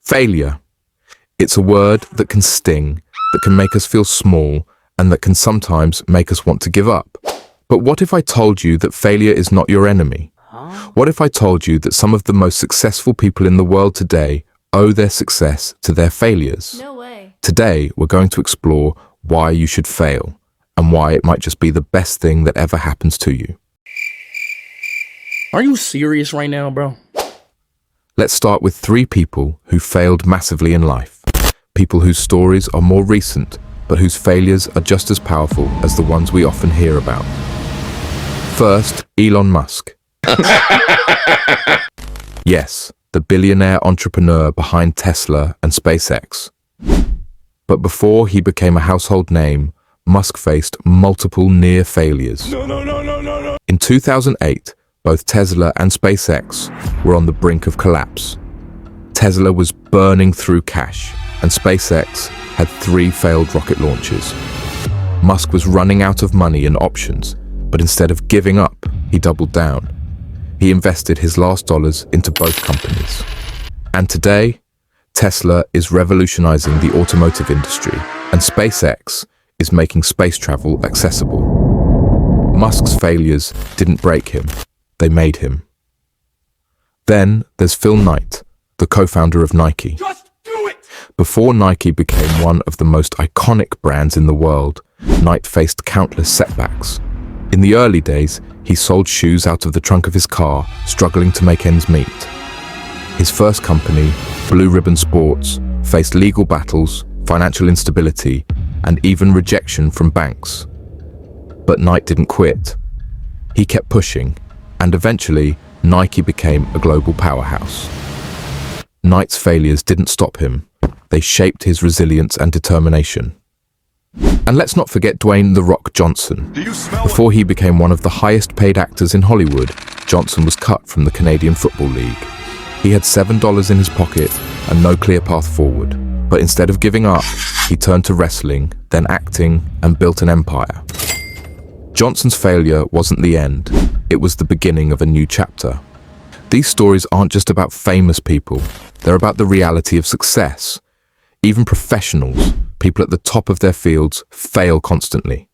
Failure. It's a word that can sting, that can make us feel small, and that can sometimes make us want to give up. But what if I told you that failure is not your enemy? What if I told you that some of the most successful people in the world today owe their success to their failures? No way. Today, we're going to explore why you should fail and why it might just be the best thing that ever happens to you. Are you serious right now, bro? Let's start with 3 people who failed massively in life. People whose stories are more recent, but whose failures are just as powerful as the ones we often hear about. First, Elon Musk. Yes, the billionaire entrepreneur behind Tesla and SpaceX. But before he became a household name, Musk faced multiple near failures. No. In 2008, both Tesla and SpaceX were on the brink of collapse. Tesla was burning through cash, and SpaceX had 3 failed rocket launches. Musk was running out of money and options, but instead of giving up, he doubled down. He invested his last dollars into both companies. And today, Tesla is revolutionizing the automotive industry, and SpaceX is making space travel accessible. Musk's failures didn't break him, they made him. Then there's Phil Knight, the co-founder of Nike. Just do it! Before Nike became one of the most iconic brands in the world, Knight faced countless setbacks. In the early days, he sold shoes out of the trunk of his car, struggling to make ends meet. His first company, Blue Ribbon Sports, faced legal battles, financial instability, and even rejection from banks. But Knight didn't quit. He kept pushing, and eventually, Nike became a global powerhouse. Knight's failures didn't stop him. They shaped his resilience and determination. And let's not forget Dwayne The Rock Johnson. Before he became one of the highest paid actors in Hollywood, Johnson was cut from the Canadian Football League. He had $7 in his pocket and no clear path forward. But instead of giving up, he turned to wrestling, then acting, and built an empire. Johnson's failure wasn't the end. It was the beginning of a new chapter. These stories aren't just about famous people. They're about the reality of success. Even professionals, people at the top of their fields, fail constantly.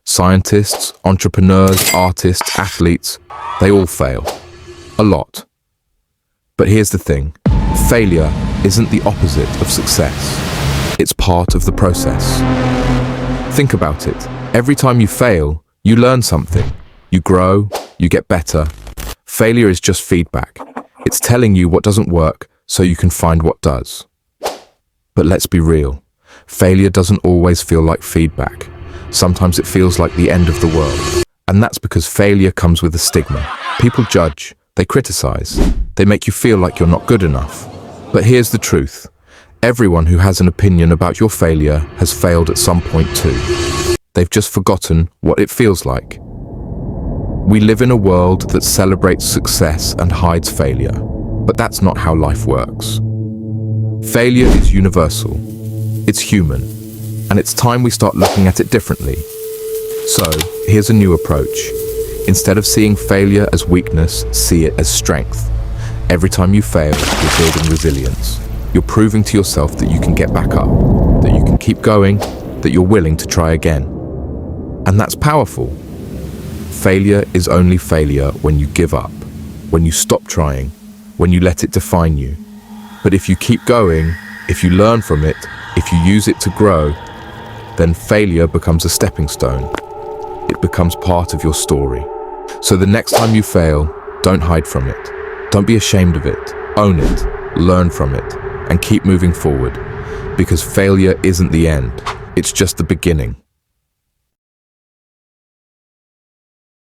Scientists, entrepreneurs, artists, athletes, they all fail. A lot. But here's the thing. Failure isn't the opposite of success. It's part of the process. Think about it. Every time you fail, you learn something. You grow, you get better. Failure is just feedback. It's telling you what doesn't work so you can find what does. But let's be real. Failure doesn't always feel like feedback. Sometimes it feels like the end of the world. And that's because failure comes with a stigma. People judge, they criticize, they make you feel like you're not good enough. But here's the truth. Everyone who has an opinion about your failure has failed at some point too. They've just forgotten what it feels like. We live in a world that celebrates success and hides failure, but that's not how life works. Failure is universal. It's human, and it's time we start looking at it differently. So, here's a new approach. Instead of seeing failure as weakness, see it as strength. Every time you fail, you're building resilience. You're proving to yourself that you can get back up, that you can keep going, that you're willing to try again. And that's powerful. Failure is only failure when you give up, when you stop trying, when you let it define you. But if you keep going, if you learn from it, if you use it to grow, then failure becomes a stepping stone. It becomes part of your story. So the next time you fail, don't hide from it. Don't be ashamed of it. Own it, learn from it, and keep moving forward. Because failure isn't the end. It's just the beginning.